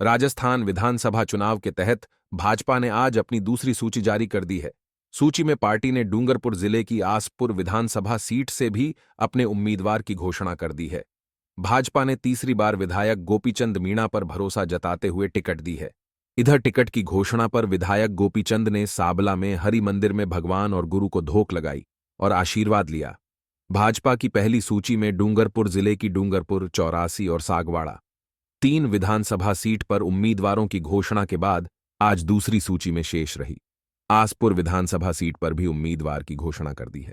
राजस्थान विधानसभा चुनाव के तहत भाजपा ने आज अपनी दूसरी सूची जारी कर दी है। सूची में पार्टी ने डूंगरपुर जिले की आसपुर विधानसभा सीट से भी अपने उम्मीदवार की घोषणा कर दी है। भाजपा ने तीसरी बार विधायक गोपीचंद मीणा पर भरोसा जताते हुए टिकट दी है। इधर टिकट की घोषणा पर विधायक गोपीचंद ने साबला में हरि मंदिर में भगवान और गुरु को धोक लगाई और आशीर्वाद लिया। भाजपा की पहली सूची में डूंगरपुर जिले की डूंगरपुर, चौरासी और सागवाड़ा 3 विधानसभा सीट पर उम्मीदवारों की घोषणा के बाद आज दूसरी सूची में शेष रही। आसपुर विधानसभा सीट पर भी उम्मीदवार की घोषणा कर दी है।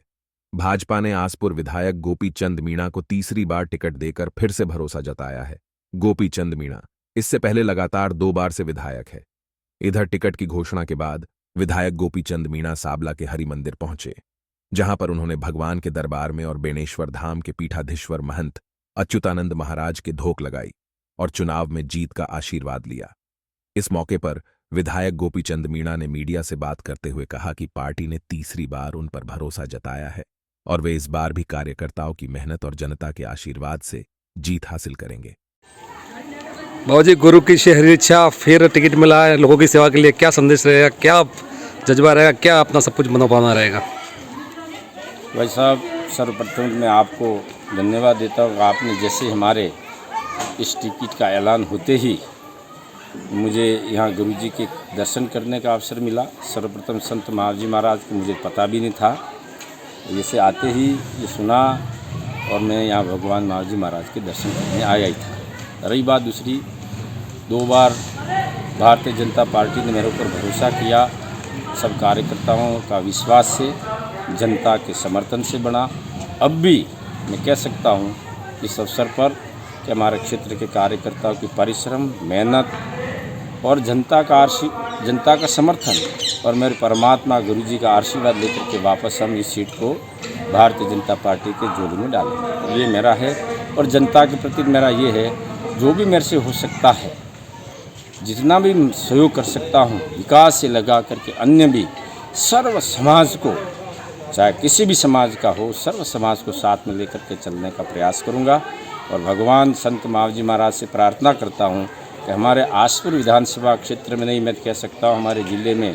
भाजपा ने आसपुर विधायक गोपीचंद मीणा को तीसरी बार टिकट देकर फिर से भरोसा जताया है। गोपीचंद मीणा इससे पहले लगातार 2 बार से विधायक है। इधर टिकट की घोषणा के बाद विधायक गोपीचंद मीणा साबला के हरि मंदिर पहुंचे, जहां पर उन्होंने भगवान के दरबार में और बेनेश्वर धाम के पीठाधीश्वर महंत अच्युतानंद महाराज के धोक लगाई और चुनाव में जीत का आशीर्वाद लिया। इस मौके पर विधायक गोपीचंद मीणा ने मीडिया से बात करते हुए कहा कि पार्टी ने तीसरी बार उन पर भरोसा जताया है और वे इस बार भी कार्यकर्ताओं की मेहनत और जनता के आशीर्वाद से जीत हासिल करेंगे। बाबूजी, गुरु की शहरी इच्छा, फिर टिकट मिला है लोगों की सेवा के लिए, क्या संदेश रहेगा, क्या जज्बा रहेगा, क्या अपना सब कुछ मनोभावना रहेगा? भाई साहब, सर्वप्रथम मैं आपको धन्यवाद देता हूँ। आपने जैसे हमारे इस टिकट का ऐलान होते ही मुझे यहाँ गुरुजी के दर्शन करने का अवसर मिला। सर्वप्रथम संत महाजी महाराज को मुझे पता भी नहीं था। जैसे आते ही ये सुना और मैं यहाँ भगवान महाजी महाराज के दर्शन करने आया ही था। रही बात दूसरी, 2 बार भारतीय जनता पार्टी ने मेरे ऊपर भरोसा किया। सब कार्यकर्ताओं का विश्वास से, जनता के समर्थन से बना। अब भी मैं कह सकता हूँ इस अवसर पर कि हमारे क्षेत्र के कार्यकर्ताओं की परिश्रम, मेहनत और जनता का समर्थन और मेरे परमात्मा गुरुजी का आशीर्वाद लेकर के वापस हम इस सीट को भारतीय जनता पार्टी के झोली में डालेंगे। ये मेरा है और जनता के प्रति मेरा ये है, जो भी मेरे से हो सकता है, जितना भी सहयोग कर सकता हूँ, विकास से लगा करके अन्य भी सर्व समाज को, चाहे किसी भी समाज का हो, सर्व समाज को साथ में लेकर के चलने का प्रयास करूँगा। और भगवान संत महाजी महाराज से प्रार्थना करता हूँ कि हमारे आसपुर विधानसभा क्षेत्र में नहीं, मैं कह सकता हूँ हमारे ज़िले में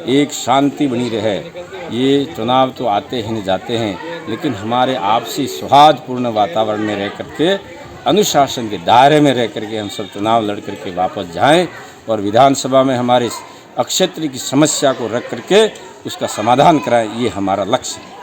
एक शांति बनी रहे। ये चुनाव तो आते हैं जाते हैं, लेकिन हमारे आपसी सौहार्दपूर्ण वातावरण में रह करके, अनुशासन के दायरे में रह करके हम सब चुनाव लड़ करके वापस जाएं और विधानसभा में हमारे क्षेत्र की समस्या को रख करके उसका समाधान कराएं। ये हमारा लक्ष्य है।